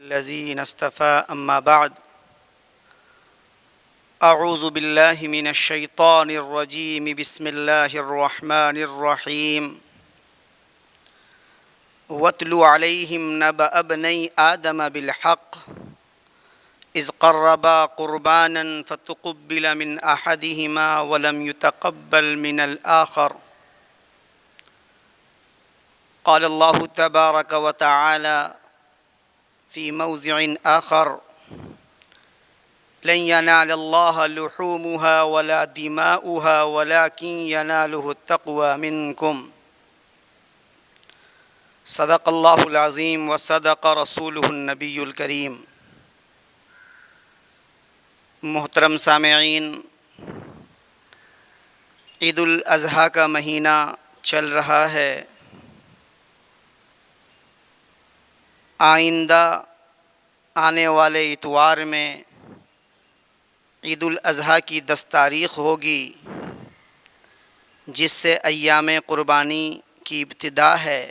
الذين اصطفى أما بعد أعوذ بالله من الشيطان الرجيم بسم الله الرحمن الرحيم واتل عليهم نبأ ابني آدم بالحق إذ قربا قربانا فتقبل من أحدهما ولم يتقبل من الآخر قال الله تبارك وتعالى في موضع آخر لن ينال الله لحومها ولا دماؤها ولكن يناله التقوى منكم صدق الله العظيم وصدق رسوله النبي الكريم۔ محترم سامعین، عید الاضحیٰ کا مہینہ چل رہا ہے۔ آئندہ آنے والے اتوار میں عید الاضحیٰ کی 10 تاریخ ہوگی، جس سے ایام قربانی کی ابتدا ہے۔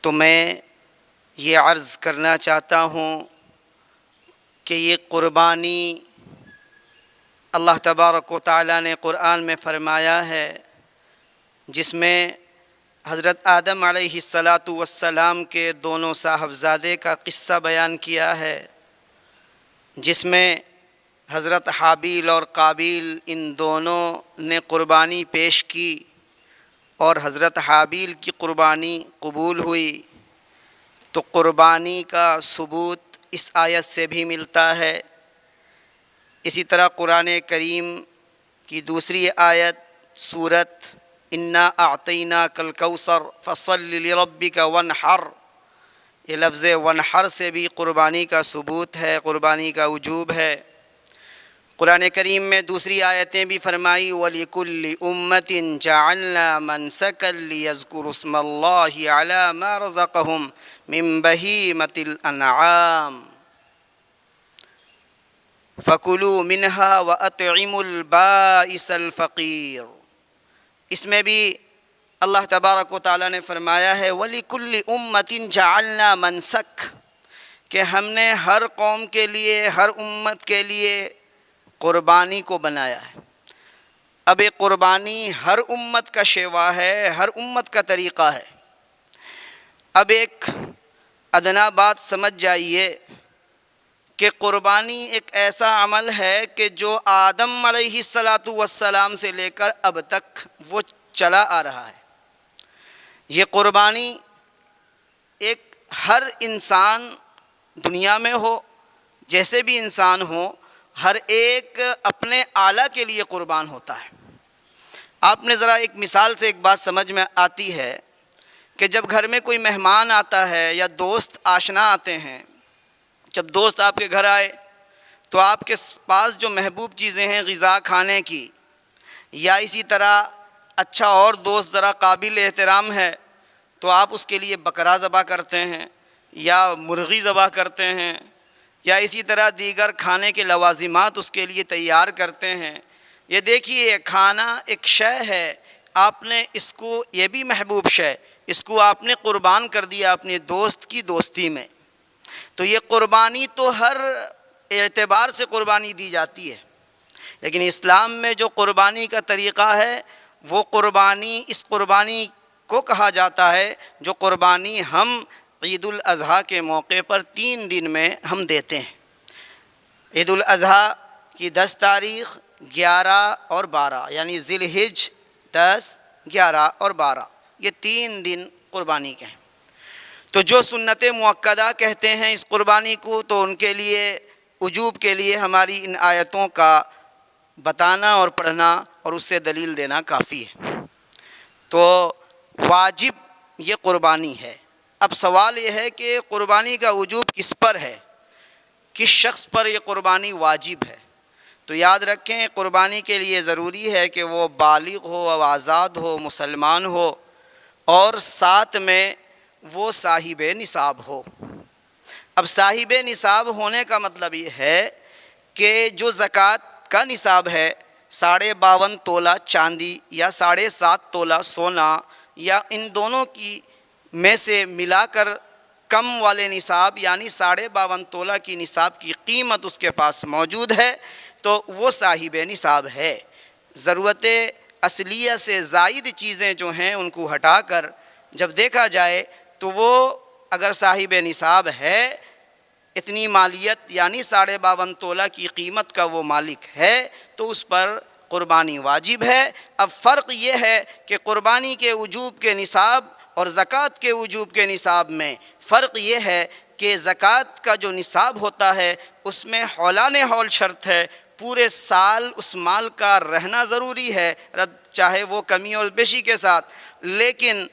تو میں یہ عرض کرنا چاہتا ہوں کہ یہ قربانی اللہ تبارک و تعالیٰ نے قرآن میں فرمایا ہے، جس میں حضرت آدم علیہ السلام کے دونوں صاحبزادے کا قصہ بیان کیا ہے، جس میں حضرت حابیل اور قابیل ان دونوں نے قربانی پیش کی اور حضرت حابیل کی قربانی قبول ہوئی۔ تو قربانی کا ثبوت اس آیت سے بھی ملتا ہے۔ اسی طرح قرآن کریم کی دوسری آیت سورت انا اعطیناک الکوثر فصل لربک وانحر، یہ لفظ وانحر سے بھی قربانی کا ثبوت ہے، قربانی کا وجوب ہے۔ قرآن کریم میں دوسری آیتیں بھی فرمائی وَلِكُلِّ أُمَّةٍ جَعَلْنَا مَنْسَكًا لِيَذْكُرُوا اسْمَ اللَّهِ عَلَى مَا رَزَقَهُمْ مِنْ بَهِيمَةِ الْأَنْعَامِ فَكُلُوا مِنْهَا وَأَطْعِمُوا الْبَائِسَ الْفَقِيرَ۔ اس میں بھی اللہ تبارک و تعالیٰ نے فرمایا ہے وَلِكُلِّ أُمَّةٍ جَعَلْنَا مَنْسَكًا، کہ ہم نے ہر قوم کے لیے، ہر امت کے لیے قربانی کو بنایا ہے۔ اب ایک قربانی ہر امت کا شیوا ہے، ہر امت کا طریقہ ہے۔ اب ایک ادنا بات سمجھ جائیے کہ قربانی ایک ایسا عمل ہے کہ جو آدم علیہ السلام سے لے کر اب تک وہ چلا آ رہا ہے۔ یہ قربانی ایک ہر انسان دنیا میں ہو، جیسے بھی انسان ہو، ہر ایک اپنے اعلیٰ کے لیے قربان ہوتا ہے۔ آپ نے ذرا ایک مثال سے ایک بات سمجھ میں آتی ہے کہ جب گھر میں کوئی مہمان آتا ہے یا دوست آشنا آتے ہیں، جب دوست آپ کے گھر آئے تو آپ کے پاس جو محبوب چیزیں ہیں غذا کھانے کی، یا اسی طرح اچھا اور دوست ذرا قابل احترام ہے تو آپ اس کے لیے بکرا ذبح کرتے ہیں یا مرغی ذبح کرتے ہیں، یا اسی طرح دیگر کھانے کے لوازمات اس کے لیے تیار کرتے ہیں۔ یہ دیکھیے کھانا ایک شے ہے، آپ نے اس کو، یہ بھی محبوب شے، اس کو آپ نے قربان کر دیا اپنے دوست کی دوستی میں۔ تو یہ قربانی تو ہر اعتبار سے قربانی دی جاتی ہے، لیکن اسلام میں جو قربانی کا طریقہ ہے وہ قربانی، اس قربانی کو کہا جاتا ہے جو قربانی ہم عید الاضحیٰ کے موقع پر 3 دن میں ہم دیتے ہیں۔ عید الاضحیٰ کی 10 تاریخ، 11 اور 12، یعنی ذی الحجہ 10، 11 اور 12، یہ 3 دن قربانی کے ہیں۔ تو جو سنت مؤکدہ کہتے ہیں اس قربانی کو، تو ان کے لیے، وجوب کے لیے ہماری ان آیتوں کا بتانا اور پڑھنا اور اس سے دلیل دینا کافی ہے۔ تو واجب یہ قربانی ہے۔ اب سوال یہ ہے کہ قربانی کا وجوب کس پر ہے، کس شخص پر یہ قربانی واجب ہے؟ تو یاد رکھیں قربانی کے لیے ضروری ہے کہ وہ بالغ ہو، آزاد ہو، مسلمان ہو، اور ساتھ میں وہ صاحب نصاب ہو۔ اب صاحب نصاب ہونے کا مطلب یہ ہے کہ جو زکوٰۃ کا نصاب ہے، 52.5 تولہ چاندی یا 7.5 تولہ سونا یا ان دونوں کی میں سے ملا کر کم والے نصاب یعنی 52.5 تولہ کی نصاب کی قیمت اس کے پاس موجود ہے تو وہ صاحب نصاب ہے۔ ضرورت اصلیہ سے زائد چیزیں جو ہیں ان کو ہٹا کر جب دیکھا جائے تو وہ اگر صاحب نصاب ہے، اتنی مالیت یعنی 52.5 تولہ کی قیمت کا وہ مالک ہے تو اس پر قربانی واجب ہے۔ اب فرق یہ ہے کہ قربانی کے وجوب کے نصاب اور زکوٰۃ کے وجوب کے نصاب میں فرق یہ ہے کہ زکوٰۃ کا جو نصاب ہوتا ہے اس میں حولان حول شرط ہے، پورے سال اس مال کا رہنا ضروری ہے، چاہے وہ کمی اور بیشی کے ساتھ، لیکن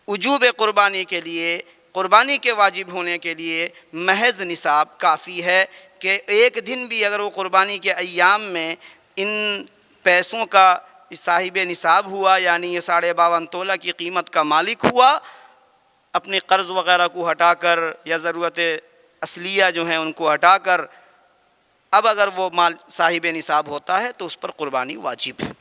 وجوب قربانی کے لیے، قربانی کے واجب ہونے کے لیے محض نصاب کافی ہے کہ ایک دن بھی اگر وہ قربانی کے ایام میں ان پیسوں کا صاحب نصاب ہوا یعنی یہ 52.5 تولہ کی قیمت کا مالک ہوا، اپنے قرض وغیرہ کو ہٹا کر یا ضرورت اصلیہ جو ہیں ان کو ہٹا کر اب اگر وہ مال صاحب نصاب ہوتا ہے تو اس پر قربانی واجب ہے۔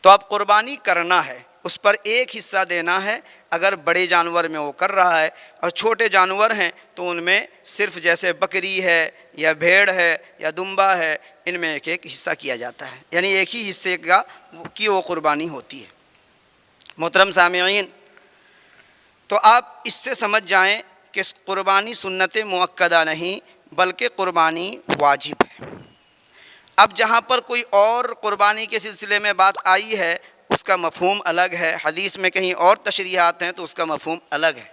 تو اب قربانی کرنا ہے، اس پر ایک حصہ دینا ہے۔ اگر بڑے جانور میں وہ کر رہا ہے اور چھوٹے جانور ہیں تو ان میں صرف جیسے بکری ہے یا بھیڑ ہے یا دمبا ہے، ان میں ایک ایک حصہ کیا جاتا ہے، یعنی ایک ہی حصے کی وہ قربانی ہوتی ہے۔ محترم سامعین، تو آپ اس سے سمجھ جائیں کہ قربانی سنت مؤکدہ نہیں بلکہ قربانی واجب ہے۔ اب جہاں پر کوئی اور قربانی کے سلسلے میں بات آئی ہے اس کا مفہوم الگ ہے، حدیث میں کہیں اور تشریحات ہیں تو اس کا مفہوم الگ ہے۔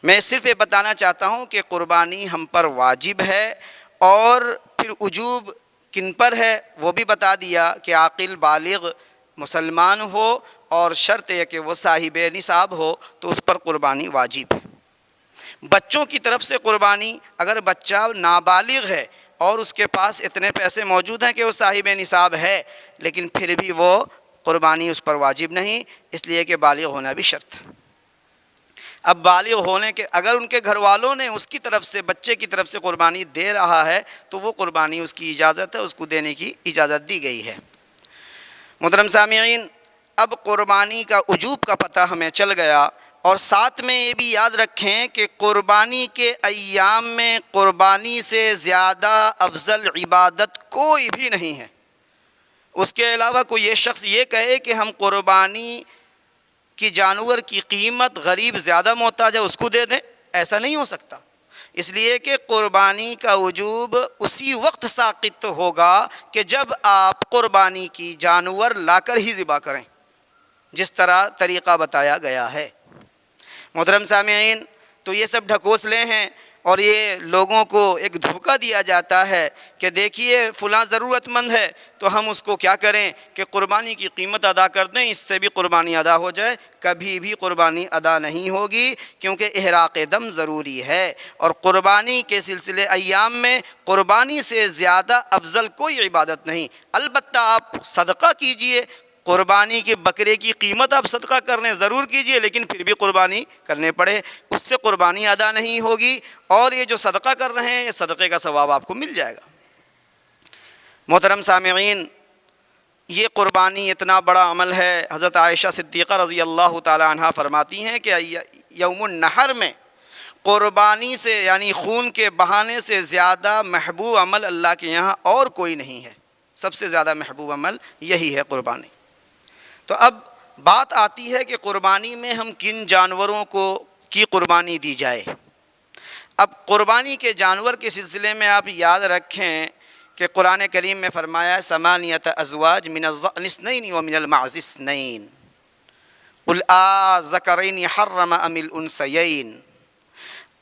میں صرف یہ بتانا چاہتا ہوں کہ قربانی ہم پر واجب ہے، اور پھر وجوب کن پر ہے وہ بھی بتا دیا کہ عاقل بالغ مسلمان ہو اور شرط ہے کہ وہ صاحب نصاب ہو تو اس پر قربانی واجب ہے۔ بچوں کی طرف سے قربانی، اگر بچہ نابالغ ہے اور اس کے پاس اتنے پیسے موجود ہیں کہ وہ صاحب نصاب ہے لیکن پھر بھی وہ قربانی اس پر واجب نہیں، اس لیے کہ بالغ ہونا بھی شرط ہے۔ اب بالغ ہونے کے اگر ان کے گھر والوں نے اس کی طرف سے بچے کی طرف سے قربانی دے رہا ہے تو وہ قربانی اس کی اجازت ہے، اس کو دینے کی اجازت دی گئی ہے۔ محترم سامعین، اب قربانی کا وجوب کا پتہ ہمیں چل گیا، اور ساتھ میں یہ بھی یاد رکھیں کہ قربانی کے ایام میں قربانی سے زیادہ افضل عبادت کوئی بھی نہیں ہے۔ اس کے علاوہ کوئی یہ شخص یہ کہے کہ ہم قربانی کی جانور کی قیمت غریب زیادہ محتاج ہے اس کو دے دیں، ایسا نہیں ہو سکتا، اس لیے کہ قربانی کا وجوب اسی وقت ساقط ہوگا کہ جب آپ قربانی کی جانور لا کر ہی ذبح کریں، جس طرح طریقہ بتایا گیا ہے۔ محترم سامعین، تو یہ سب ڈھکوسلے ہیں اور یہ لوگوں کو ایک دھوکہ دیا جاتا ہے کہ دیکھیے فلاں ضرورت مند ہے تو ہم اس کو کیا کریں کہ قربانی کی قیمت ادا کر دیں، اس سے بھی قربانی ادا ہو جائے۔ کبھی بھی قربانی ادا نہیں ہوگی، کیونکہ احراق دم ضروری ہے، اور قربانی کے سلسلے ایام میں قربانی سے زیادہ افضل کوئی عبادت نہیں۔ البتہ آپ صدقہ کیجئے، قربانی کے بکرے کی قیمت آپ صدقہ کرنے ضرور کیجئے، لیکن پھر بھی قربانی کرنے پڑے، اس سے قربانی ادا نہیں ہوگی، اور یہ جو صدقہ کر رہے ہیں یہ صدقے کا ثواب آپ کو مل جائے گا۔ محترم سامعین، یہ قربانی اتنا بڑا عمل ہے، حضرت عائشہ صدیقہ رضی اللہ تعالی عنہا فرماتی ہیں کہ یوم النحر میں قربانی سے یعنی خون کے بہانے سے زیادہ محبوب عمل اللہ کے یہاں اور کوئی نہیں ہے، سب سے زیادہ محبوب عمل یہی ہے قربانی۔ تو اب بات آتی ہے کہ قربانی میں ہم کن جانوروں کی قربانی دی جائے۔ اب قربانی کے جانور کے سلسلے میں آپ یاد رکھیں کہ قرآن کریم میں فرمایا ہے ثمانیۃ ازواج من الضأن اثنین ومن المعز اثنین قل آذکرین حرم ام الانثیین۔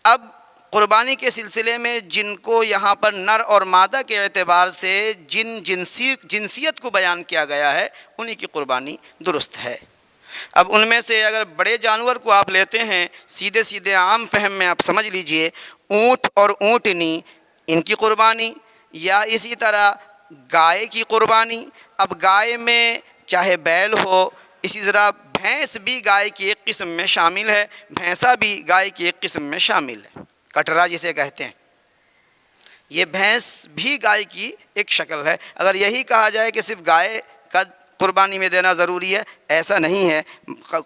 اب قربانی کے سلسلے میں جن کو یہاں پر نر اور مادہ کے اعتبار سے جنسیت کو بیان کیا گیا ہے انہی کی قربانی درست ہے۔ اب ان میں سے اگر بڑے جانور کو آپ لیتے ہیں، سیدھے سیدھے عام فہم میں آپ سمجھ لیجئے اونٹ اور اونٹنی، ان کی قربانی، یا اسی طرح گائے کی قربانی۔ اب گائے میں چاہے بیل ہو، اسی طرح بھینس بھی گائے کی ایک قسم میں شامل ہے، بھینسا بھی گائے کی ایک قسم میں شامل ہے، کٹرا جسے کہتے ہیں۔ یہ بھینس بھی گائے کی ایک شکل ہے۔ اگر یہی کہا جائے کہ صرف گائے کا قربانی میں دینا ضروری ہے، ایسا نہیں ہے۔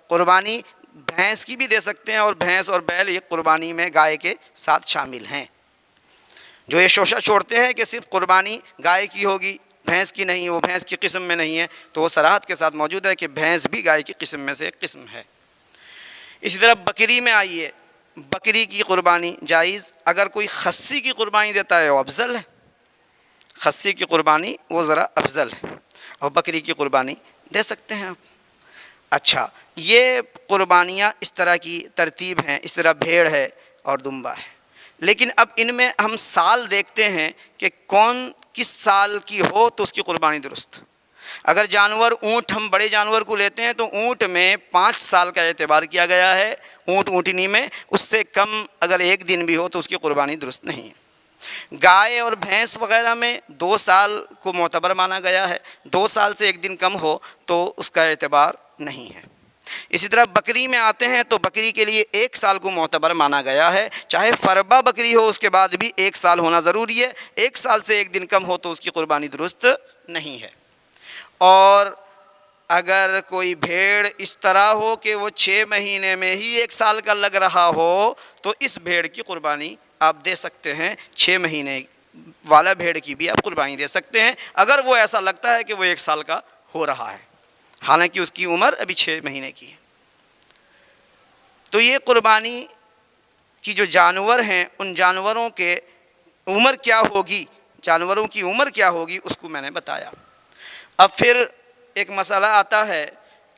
قربانی بھینس کی بھی دے سکتے ہیں، اور بھینس اور بیل یہ قربانی میں گائے کے ساتھ شامل ہیں۔ جو یہ شوشہ چھوڑتے ہیں کہ صرف قربانی گائے کی ہوگی، بھینس کی نہیں، وہ بھینس کی قسم میں نہیں ہے، تو وہ صراحت کے ساتھ موجود ہے کہ بھینس بھی گائے کی قسم میں سے ایک قسم ہے۔ اسی طرح بکری میں آئیے، بکری کی قربانی جائز، اگر کوئی خصی کی قربانی دیتا ہے وہ افضل ہے، خصی کی قربانی وہ ذرا افضل ہے، اور بکری کی قربانی دے سکتے ہیں آپ۔ اچھا، یہ قربانیاں اس طرح کی ترتیب ہیں، اس طرح بھیڑ ہے اور دمبا ہے۔ لیکن اب ان میں ہم سال دیکھتے ہیں کہ کون کس سال کی ہو تو اس کی قربانی درست۔ اگر جانور اونٹ، ہم بڑے جانور کو لیتے ہیں تو اونٹ میں 5 سال کا اعتبار کیا گیا ہے، اونٹ اونٹنی میں، اس سے کم اگر 1 دن بھی ہو تو اس کی قربانی درست نہیں ہے۔ گائے اور بھینس وغیرہ میں 2 سال کو معتبر مانا گیا ہے، 2 سال سے 1 دن کم ہو تو اس کا اعتبار نہیں ہے۔ اسی طرح بکری میں آتے ہیں تو بکری کے لیے 1 سال کو معتبر مانا گیا ہے، چاہے فربا بکری ہو اس کے بعد بھی 1 سال ہونا ضروری ہے، 1 سال سے 1 دن کم ہو تو اس کی قربانی درست نہیں ہے۔ اور اگر کوئی بھیڑ اس طرح ہو کہ وہ 6 مہینے میں ہی 1 سال کا لگ رہا ہو تو اس بھیڑ کی قربانی آپ دے سکتے ہیں، 6 مہینے والا بھیڑ کی بھی آپ قربانی دے سکتے ہیں، اگر وہ ایسا لگتا ہے کہ وہ 1 سال کا ہو رہا ہے، حالانکہ اس کی عمر ابھی 6 مہینے کی ہے۔ تو یہ قربانی کی جو جانور ہیں، ان جانوروں کے عمر کیا ہوگی، جانوروں کی عمر کیا ہوگی، اس کو میں نے بتایا۔ اب پھر ایک مسئلہ آتا ہے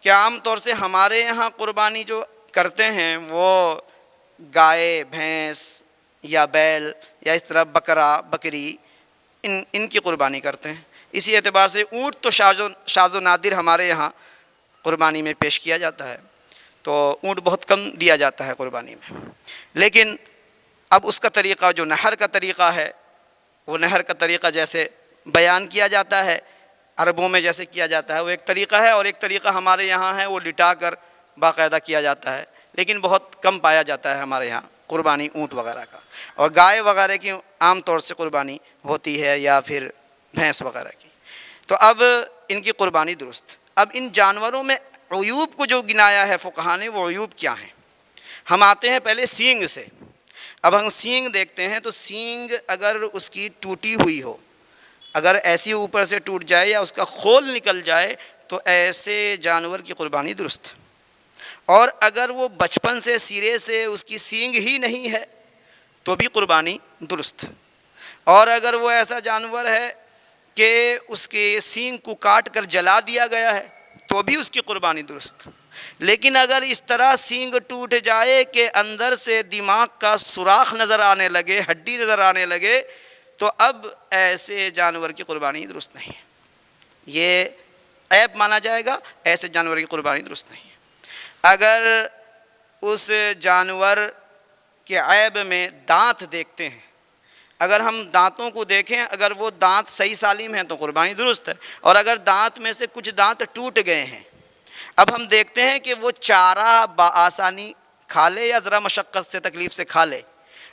کہ عام طور سے ہمارے یہاں قربانی جو کرتے ہیں وہ گائے، بھینس یا بیل یا اس طرح بکرا، بکری، ان کی قربانی کرتے ہیں۔ اسی اعتبار سے اونٹ تو شاذ و نادر ہمارے یہاں قربانی میں پیش کیا جاتا ہے، تو اونٹ بہت کم دیا جاتا ہے قربانی میں۔ لیکن اب اس کا طریقہ جو نحر کا طریقہ ہے، وہ نحر کا طریقہ جیسے بیان کیا جاتا ہے عربوں میں جیسے کیا جاتا ہے وہ ایک طریقہ ہے، اور ایک طریقہ ہمارے یہاں ہے وہ لٹا کر باقاعدہ کیا جاتا ہے، لیکن بہت کم پایا جاتا ہے ہمارے یہاں قربانی اونٹ وغیرہ کا۔ اور گائے وغیرہ کی عام طور سے قربانی ہوتی ہے، یا پھر بھینس وغیرہ کی۔ تو اب ان کی قربانی درست۔ اب ان جانوروں میں عیوب کو جو گنایا ہے فقہا نے، وہ عیوب کیا ہیں؟ ہم آتے ہیں پہلے سینگ سے۔ اب ہم سینگ دیکھتے ہیں تو سینگ اگر اس کی ٹوٹی ہوئی ہو، اگر ایسی اوپر سے ٹوٹ جائے یا اس کا خول نکل جائے تو ایسے جانور کی قربانی درست۔ اور اگر وہ بچپن سے سرے سے اس کی سینگ ہی نہیں ہے تو بھی قربانی درست۔ اور اگر وہ ایسا جانور ہے کہ اس کے سینگ کو کاٹ کر جلا دیا گیا ہے تو بھی اس کی قربانی درست۔ لیکن اگر اس طرح سینگ ٹوٹ جائے کہ اندر سے دماغ کا سوراخ نظر آنے لگے، ہڈی نظر آنے لگے، تو اب ایسے جانور کی قربانی درست نہیں ہے، یہ عیب مانا جائے گا، ایسے جانور کی قربانی درست نہیں ہے۔ اگر اس جانور کے عیب میں دانت دیکھتے ہیں، اگر ہم دانتوں کو دیکھیں، اگر وہ دانت صحیح سالم ہیں تو قربانی درست ہے، اور اگر دانت میں سے کچھ دانت ٹوٹ گئے ہیں، اب ہم دیکھتے ہیں کہ وہ چارہ بآسانی کھا لے یا ذرا مشقت سے، تکلیف سے کھا لے،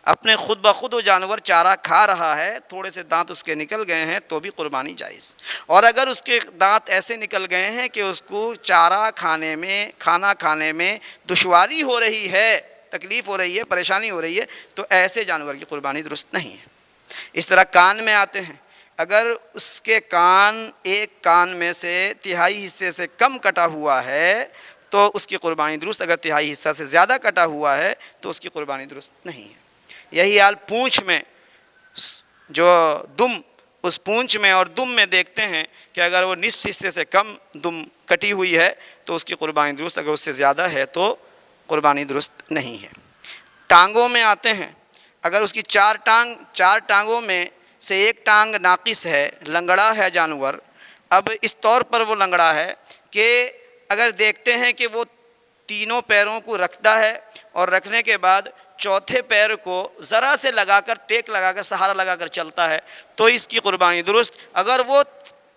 اپنے خود بخود وہ جانور چارہ کھا رہا ہے، تھوڑے سے دانت اس کے نکل گئے ہیں تو بھی قربانی جائز۔ اور اگر اس کے دانت ایسے نکل گئے ہیں کہ اس کو چارہ کھانے میں، کھانا کھانے میں دشواری ہو رہی ہے، تکلیف ہو رہی ہے، پریشانی ہو رہی ہے، تو ایسے جانور کی قربانی درست نہیں ہے۔ اس طرح کان میں آتے ہیں، اگر اس کے کان ایک کان میں سے تہائی حصے سے کم کٹا ہوا ہے تو اس کی قربانی درست، اگر تہائی حصہ سے زیادہ کٹا ہوا ہے تو اس کی قربانی درست نہیں ہے۔ یہی حال پونچھ میں، جو دم، اس پونچھ میں اور دم میں دیکھتے ہیں کہ اگر وہ نصف حصے سے کم دم کٹی ہوئی ہے تو اس کی قربانی درست، اگر اس سے زیادہ ہے تو قربانی درست نہیں ہے۔ ٹانگوں میں آتے ہیں، اگر اس کی 4 ٹانگوں میں سے ایک ٹانگ ناقص ہے، لنگڑا ہے جانور، اب اس طور پر وہ لنگڑا ہے کہ اگر دیکھتے ہیں کہ وہ تینوں پیروں کو رکھتا ہے اور رکھنے کے بعد چوتھے پیر کو ذرا سے لگا کر، ٹیک لگا کر، سہارا لگا کر چلتا ہے تو اس کی قربانی درست۔ اگر وہ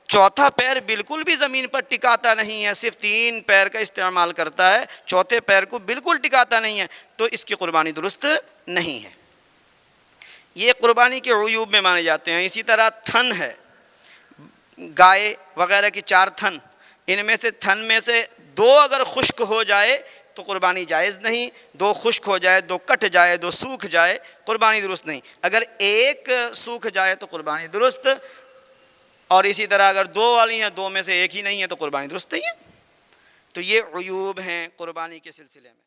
چوتھا پیر بالکل بھی زمین پر ٹکاتا نہیں ہے، صرف 3 پیر کا استعمال کرتا ہے، چوتھے پیر کو بالکل ٹکاتا نہیں ہے، تو اس کی قربانی درست نہیں ہے۔ یہ قربانی کے عیوب میں مانے جاتے ہیں. اسی طرح تھن ہے، گائے وغیرہ کی 4 تھن، ان میں سے تھن میں سے 2 اگر خشک ہو جائے تو قربانی جائز نہیں، 2 خشک ہو جائے، 2 کٹ جائے، 2 سوکھ جائے، قربانی درست نہیں. اگر 1 سوکھ جائے تو قربانی درست، اور اسی طرح اگر 2 والی ہیں 2 میں سے 1 ہی نہیں ہے تو قربانی درست نہیں ہے. تو یہ عیوب ہیں قربانی کے سلسلے میں.